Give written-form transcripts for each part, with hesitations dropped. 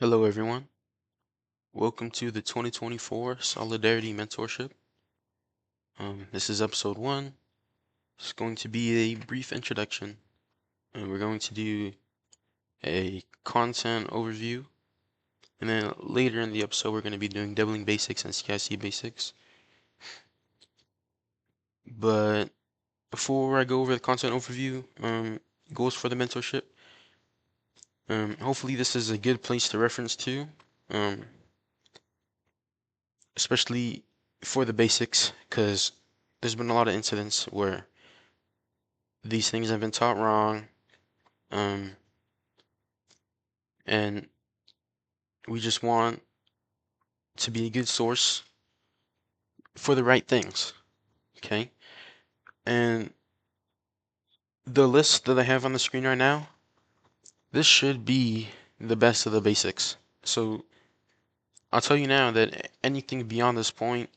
Hello, everyone. Welcome to the 2024 Solidarity Mentorship. This is episode 1. It's going to be a brief introduction, and we're going to do a content overview. And then later in the episode, we're going to be doing doubling basics and CIC basics. But before I go over the content overview, goals for the mentorship, hopefully this is a good place to reference to, especially for the basics, because there's been a lot of incidents where these things have been taught wrong, and we just want to be a good source for the right things, okay? And the list that I have on the screen right now, this should be the best of the basics. So I'll tell you now that anything beyond this point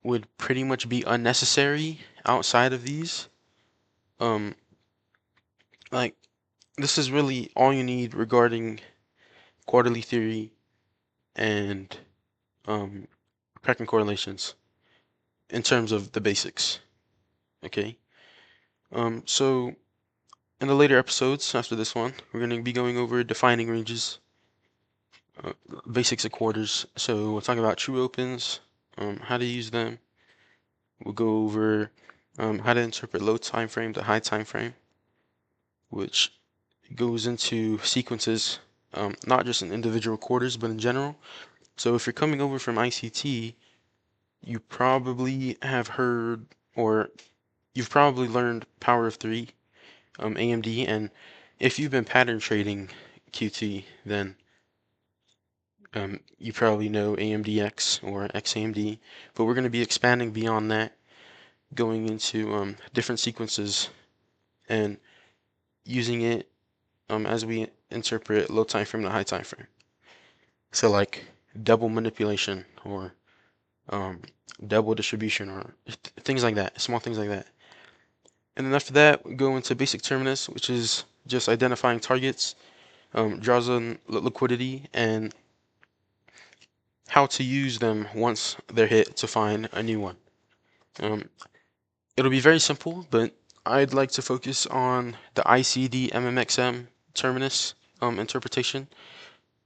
would pretty much be unnecessary outside of these. Like, this is really all you need regarding quarterly theory and cracking correlations in terms of the basics, okay? So in the later episodes after this one, we're going to be going over defining ranges, basics of quarters. So we'll talk about true opens, how to use them. We'll go over how to interpret low time frame to high time frame, which goes into sequences, not just in individual quarters, but in general. So if you're coming over from ICT, you probably have heard, or you've probably learned Power of 3, AMD, and if you've been pattern trading QT, then you probably know AMDX or XAMD, but we're going to be expanding beyond that, going into different sequences and using it as we interpret low time frame to high time frame. So like double manipulation or double distribution or things like that, small things like that. And then after that, we go into basic terminus, which is just identifying targets, draws on liquidity, and how to use them once they're hit to find a new one. It'll be very simple, but I'd like to focus on the ICD MMXM terminus interpretation.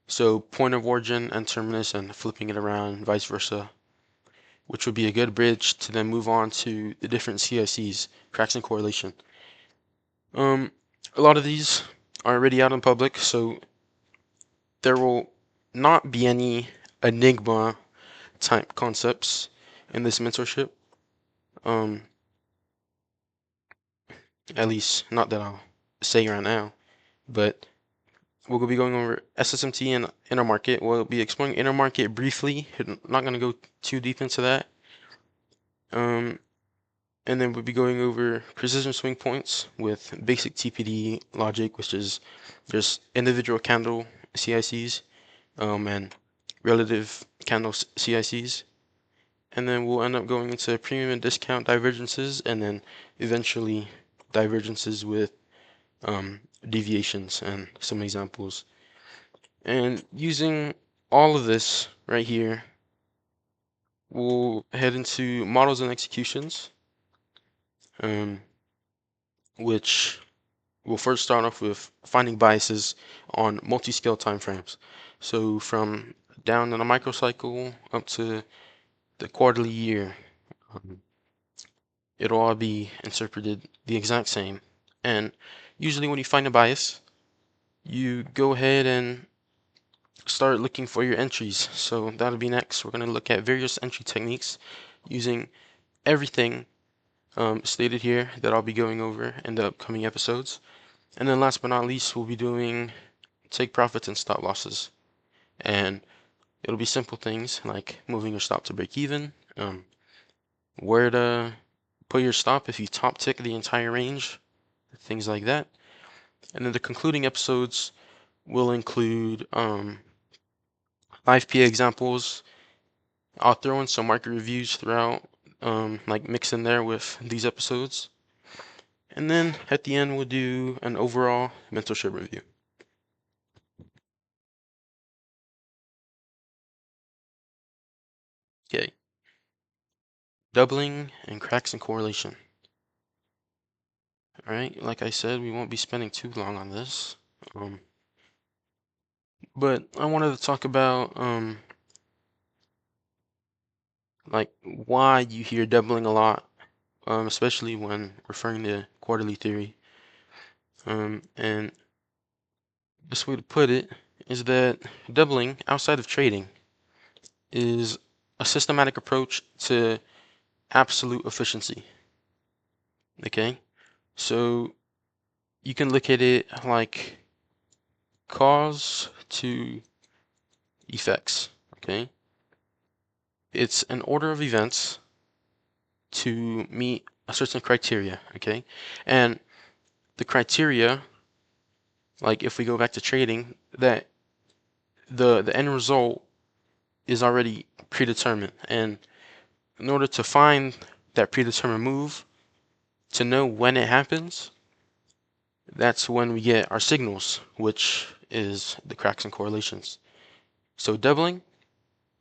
So point of origin and terminus and flipping it around, vice versa, which would be a good bridge to then move on to the different CICs, cracks and correlation. A lot of these are already out in public, so there will not be any enigma type concepts in this mentorship. At least not that I'll say right now, but we'll be going over SSMT and intermarket. We'll be exploring intermarket briefly. I'm not going to go too deep into that. And then we'll be going over precision swing points with basic TPD logic, which is just individual candle CICs and relative candle CICs. And then we'll end up going into premium and discount divergences, and then eventually divergences with deviations and some examples. And using all of this right here, we'll head into models and executions, which we'll first start off with finding biases on multi-scale timeframes. So from down in a microcycle up to the quarterly year, it'll all be interpreted the exact same. And usually when you find a bias, you go ahead and start looking for your entries. So that'll be next. We're going to look at various entry techniques using everything stated here that I'll be going over in the upcoming episodes. And then last but not least, we'll be doing take profits and stop losses. And it'll be simple things like moving your stop to break even, where to put your stop if you top tick the entire range, things like that. And then the concluding episodes will include 5P examples. I'll throw in some market reviews throughout, like mix in there with these episodes. And then at the end, we'll do an overall mentorship review. doubling and cracks and correlation. All right, like I said, we won't be spending too long on this. But I wanted to talk about like why you hear doubling a lot, especially when referring to quarterly theory. And this way to put it is that doubling outside of trading is a systematic approach to absolute efficiency. Okay, so you can look at it like cause to effects. Okay, it's an order of events to meet a certain criteria. Okay, and the criteria, like if we go back to trading, that the end result is already predetermined, and in order to find that predetermined move, to know when it happens, that's when we get our signals, which is the cracks and correlations. So doubling,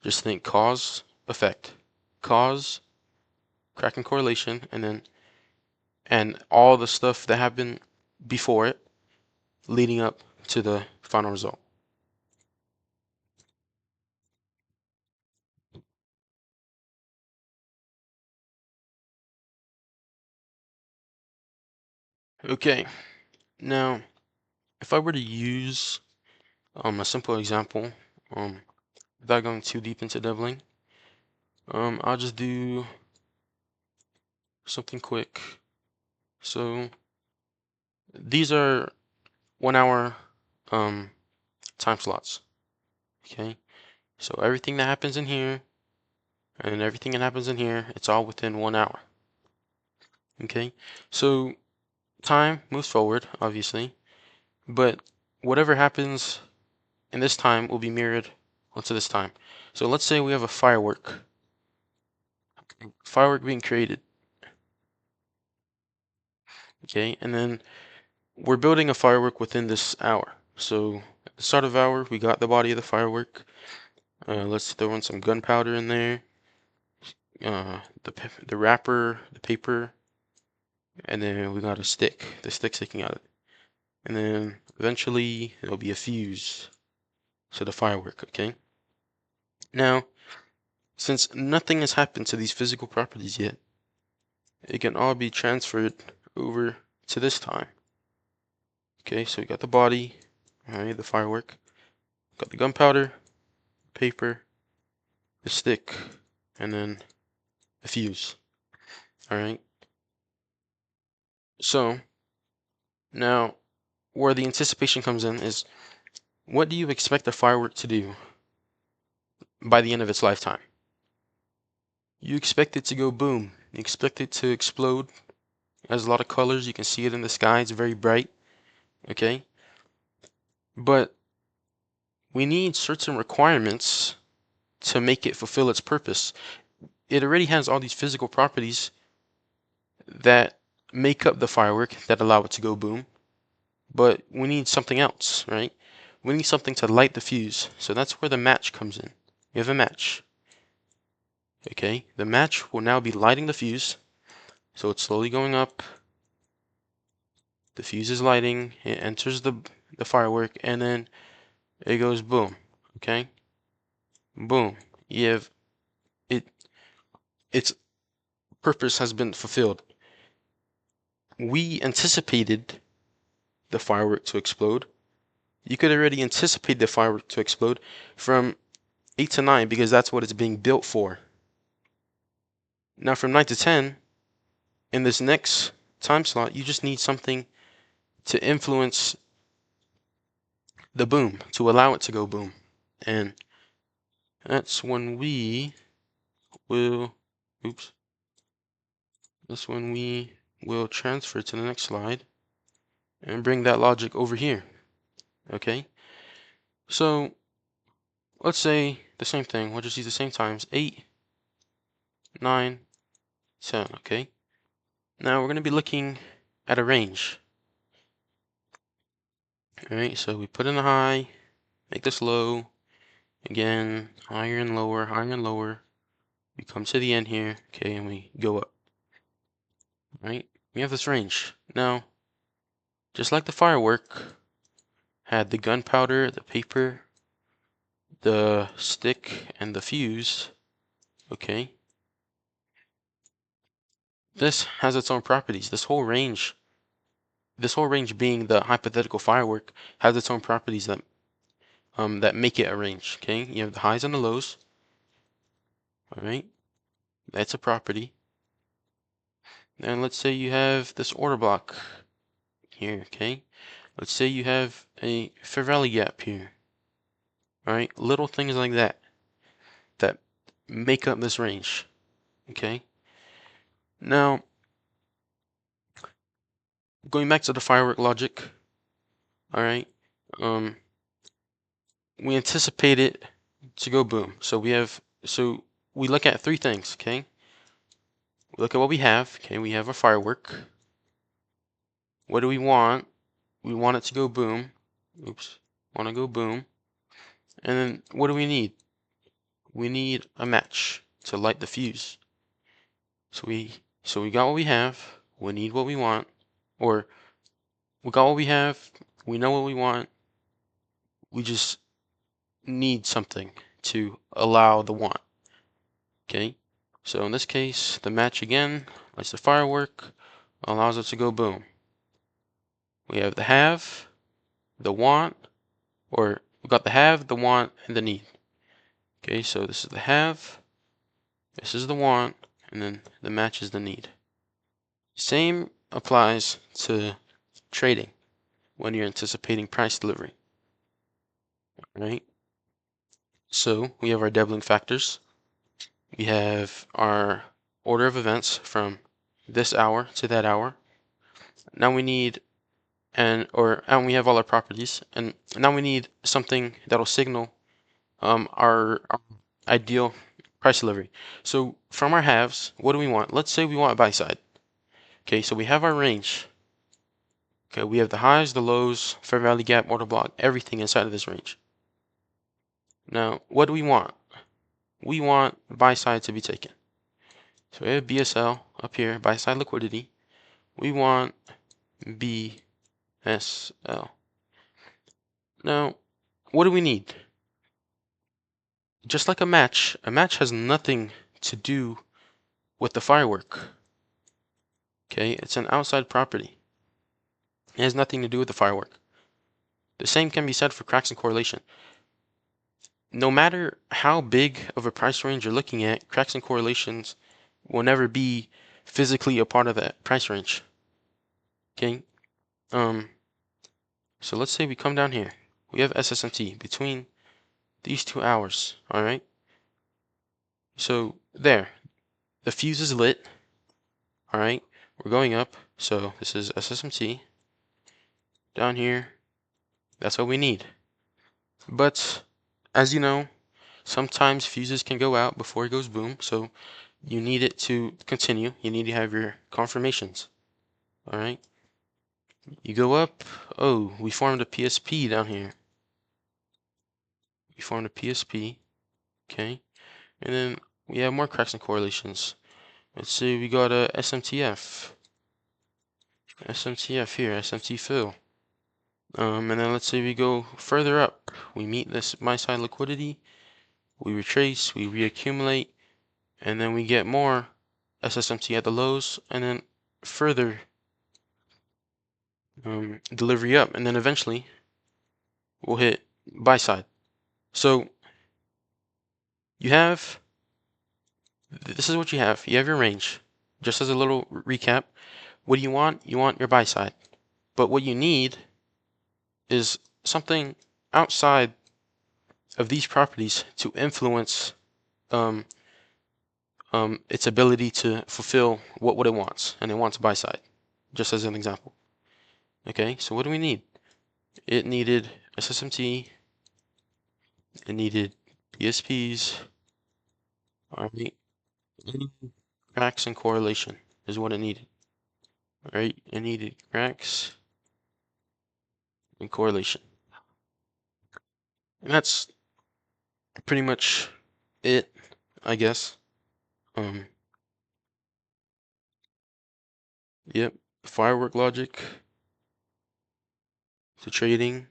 just think cause, effect, cause, crack and correlation, and all the stuff that happened before it, leading up to the final result. Okay, now if I were to use a simple example, without going too deep into doubling, I'll just do something quick. So these are 1 hour time slots. Okay, so everything that happens in here and everything that happens in here, it's all within 1 hour. Okay, so time moves forward, obviously, but whatever happens in this time will be mirrored onto this time. So let's say we have a firework being created. Okay, and then we're building a firework within this hour. So at the start of the hour, we got the body of the firework. Let's throw in some gunpowder in there. The wrapper, the paper, and then we got a stick, the stick sticking out of it. And then eventually there'll be a fuse. So the firework, okay? Now, since nothing has happened to these physical properties yet, it can all be transferred over to this time. Okay, so we got the body, alright, the firework, got the gunpowder, paper, the stick, and then a fuse. Alright. So now where the anticipation comes in is, what do you expect a firework to do by the end of its lifetime? You expect it to go boom. You expect it to explode. It has a lot of colors. You can see it in the sky. It's very bright. Okay? But we need certain requirements to make it fulfill its purpose. It already has all these physical properties that make up the firework that allow it to go boom. But we need something else, right? We need something to light the fuse. So that's where the match comes in. We have a match. Okay, the match will now be lighting the fuse. So it's slowly going up. The fuse is lighting. It enters the firework, and then it goes boom. Okay, boom. You have it. Its purpose has been fulfilled. We anticipated the firework to explode. You could already anticipate the firework to explode from 8 to 9 because that's what it's being built for. Now from 9 to 10, in this next time slot, you just need something to influence the boom, to allow it to go boom. And that's when we will, oops, that's when we will transfer to the next slide and bring that logic over here. Okay, so let's say the same thing. We'll just use the same times, 8, 9, 10. Okay, now we're going to be looking at a range. All right, so we put in the high, make this low, again higher and lower, higher and lower. We come to the end here, okay, and we go up, right? We have this range. Now, just like the firework had the gunpowder, the paper, the stick, and the fuse, okay, this has its own properties. This whole range being the hypothetical firework, has its own properties that make it a range, okay? You have the highs and the lows, all right? That's a property. And let's say you have this order block here, okay? Let's say you have a fair value gap here, all right? Little things like that that make up this range, okay? Now, going back to the firework logic, all right? We anticipate it to go boom. So we look at three things, okay? We look at what we have, okay? We have a firework. What do we want? We want it to go boom. Oops, want to go boom. And then what do we need? We need a match to light the fuse. So we got what we have. We need what we want, or we got what we have. We know what we want. We just need something to allow the want. Okay. So in this case, the match again lights the firework, allows it to go boom. We have the have, the want, or we got the have, the want, and the need. Okay, so this is the have, this is the want, and then the match is the need. Same applies to trading when you're anticipating price delivery. Right? So we have our doubling factors. We have our order of events from this hour to that hour. Now we need and we have all our properties, and now we need something that'll signal our ideal price delivery. So from our halves, what do we want? Let's say we want a buy side. Okay, so we have our range. Okay, we have the highs, the lows, fair value gap, order block, everything inside of this range. Now, what do we want? We want buy side to be taken. So we have BSL up here, buy side liquidity. We want BSL. Now, what do we need? Just like a match has nothing to do with the firework. Okay, it's an outside property. It has nothing to do with the firework. The same can be said for cracks and correlation. No matter how big of a price range you're looking at, cracks and correlations will never be physically a part of that price range. Okay, so let's say we come down here. We have SSMT between these 2 hours, all right? So there, the fuse is lit, all right? We're going up, so this is SSMT. Down here, that's what we need. But as you know, sometimes fuses can go out before it goes boom, so you need it to continue. You need to have your confirmations, all right? You go up, oh, we formed a PSP down here. We formed a PSP, okay? And then we have more cracks and correlations. Let's see, we got a SMTF. SMTF here, SMT fill. And then let's say we go further up. We meet this buy side liquidity. We retrace, we reaccumulate, and then we get more SSMT at the lows, and then further delivery up, and then eventually we'll hit buy side. So you have, this is what you have. You have your range. Just as a little recap, what do you want? You want your buy side. But what you need is something outside of these properties to influence its ability to fulfill what it wants, and it wants buy side, just as an example. Okay, so what do we need? It needed SSMT, it needed PSPs, alright, cracks and correlation is what it needed. Alright, it needed cracks and correlation. And that's pretty much it, I guess. Yep, firework logic to trading.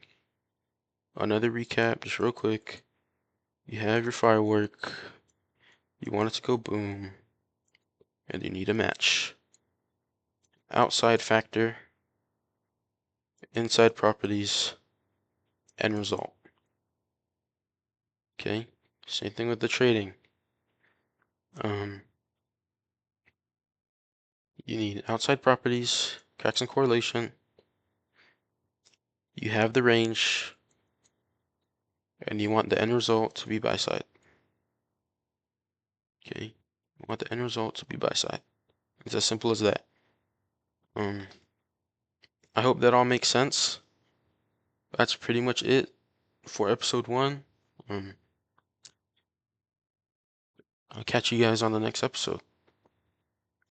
Another recap, just real quick. You have your firework, you want it to go boom, and you need a match. Outside factor, inside properties, end result. Okay, same thing with the trading. You need outside properties, cracks and correlation. You have the range, and you want the end result to be buy side. Okay, you want the end result to be buy side. It's as simple as that. I hope that all makes sense. That's pretty much it for episode 1. I'll catch you guys on the next episode.